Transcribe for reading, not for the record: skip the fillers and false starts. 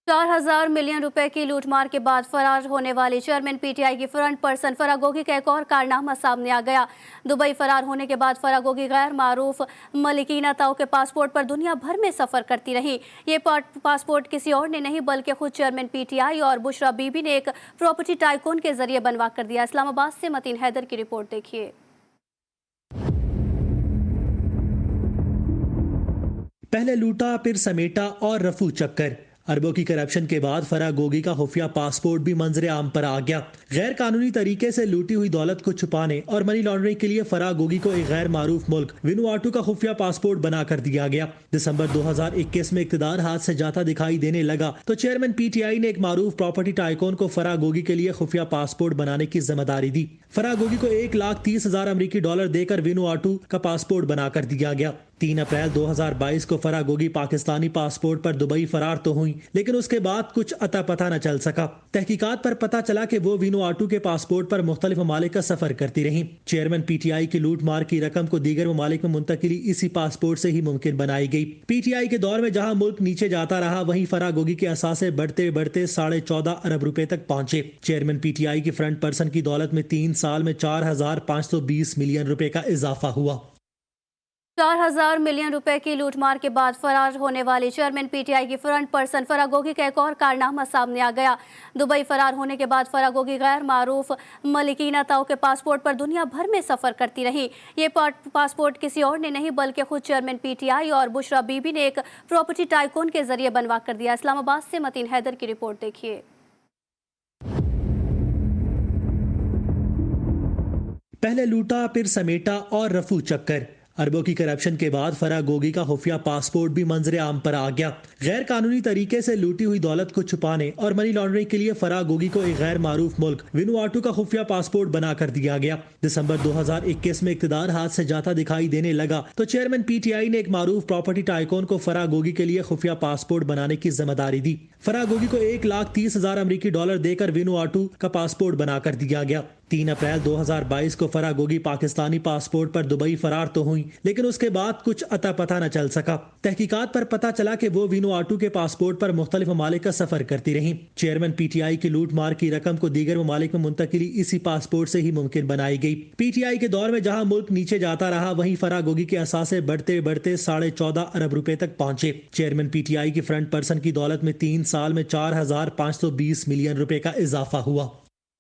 4,000 million रुपए की लूटमार के बाद फरार होने वाले चेयरमैन पीटीआई की फ्रंट पर्सन फरागोगी का एक और कारनामा सामने आ गया। दुबई फरार होने के बाद फरागोगी गैर मारूफ मलिकीना ताऊ के पासपोर्ट पर दुनिया भर में सफर करती रही। ये पासपोर्ट किसी और ने नहीं बल्कि खुद चेयरमैन पीटीआई और बुशरा बीबी ने एक प्रॉपर्टी टाइकून के जरिए बनवा कर दिया। इस्लामाबाद से मतीन हैदर की रिपोर्ट देखिए। पहले लूटा फिर समेटा और रफू चक्कर। अरबों की करप्शन के बाद फरागोगी का खुफिया पासपोर्ट भी मंजर आम पर आ गया। गैर कानूनी तरीके से लूटी हुई दौलत को छुपाने और मनी लॉन्ड्रिंग के लिए फरागोगी को एक गैर मारूफ मुल्क विनुआटू का खुफिया पासपोर्ट बना कर दिया गया। दिसंबर 2021 में इक्तदार हाथ से जाता दिखाई देने लगा तो चेयरमैन पीटीआई ने एक मारूफ प्रॉपर्टी टाइकून को फरागोगी के लिए खुफिया पासपोर्ट बनाने की जिम्मेदारी दी। फरागोगी को $1,30,000 अमेरिकी देकर विनुआटू का पासपोर्ट बना कर दिया गया। 3 अप्रैल 2022 को फरागोगी पाकिस्तानी पासपोर्ट पर दुबई फरार तो हुई, लेकिन उसके बाद कुछ अता पता न चल सका। तहकीकात पर पता चला कि वो विनुआटू के पासपोर्ट पर मुख्तलिफ ममालिक का सफर करती रही। चेयरमैन पीटीआई की लूट मार की रकम को दीगर ममालिक में मुंतकिली इसी पासपोर्ट से ही मुमकिन बनाई गई। पीटीआई के दौर में जहां मुल्क नीचे जाता रहा, वहीं फरागोगी के असासे बढ़ते बढ़ते 14.5 अरब रुपए तक पहुंचे। चेयरमैन पीटीआई की फ्रंट पर्सन की दौलत में 3 साल में 4,520 मिलियन रुपए का इजाफा हुआ। 4,000 मिलियन रुपए की लूटमार के बाद फरार होने वाले चेयरमैन पीटीआई की फ्रंट पर्सन फरागोगी का एक और कारनामा सामने आ गया। दुबई फरार होने के बाद फरागोगी गैर मारूफ मलिकीना ताऊ के पासपोर्ट पर दुनिया भर में सफर करती रही। ये पासपोर्ट किसी और ने नहीं बल्कि खुद चेयरमैन पीटीआई और बुशरा बीबी ने एक प्रॉपर्टी टाइकून के जरिए बनवा कर दिया। इस्लामाबाद से मतीन हैदर की रिपोर्ट देखिए। पहले लूटा फिर समेटा और रफू चक्कर। अरबों की करप्शन के बाद फरागोगी का खुफिया पासपोर्ट भी मंजर आम पर आ गया। गैर कानूनी तरीके से लूटी हुई दौलत को छुपाने और मनी लॉन्ड्रिंग के लिए फरागोगी को एक गैर मारूफ मुल्क विनुआटू का खुफिया पासपोर्ट बना कर दिया गया। दिसंबर 2021 में इक्तदार हाथ से जाता दिखाई देने लगा तो चेयरमैन पीटीआई ने एक मारूफ प्रॉपर्टी टाइकून को फरागोगी के लिए खुफिया पासपोर्ट बनाने की जिम्मेदारी दी। फरागोगी को $1,30,000 अमेरिकी देकर विनुआटू का पासपोर्ट बना कर दिया गया। 3 अप्रैल 2022 को फरागोगी पाकिस्तानी पासपोर्ट पर दुबई फरार तो हुई, लेकिन उसके बाद कुछ अता पता न चल सका। तहकीकात पर पता चला कि वो विनुआटू के पासपोर्ट पर मुख्तलिफ ममालिक का सफर करती रही। चेयरमैन पीटीआई की लूट मार की रकम को दीगर ममालिक में मुंतकिली इसी पासपोर्ट से ही मुमकिन बनाई गई। पीटीआई के दौर में जहां मुल्क नीचे जाता रहा, वहीं फरागोगी के असासे बढ़ते बढ़ते 14.5 अरब रुपए तक पहुंचे। चेयरमैन पीटीआई की फ्रंट पर्सन की दौलत में 3 साल में 4,520 मिलियन रुपए का इजाफा हुआ।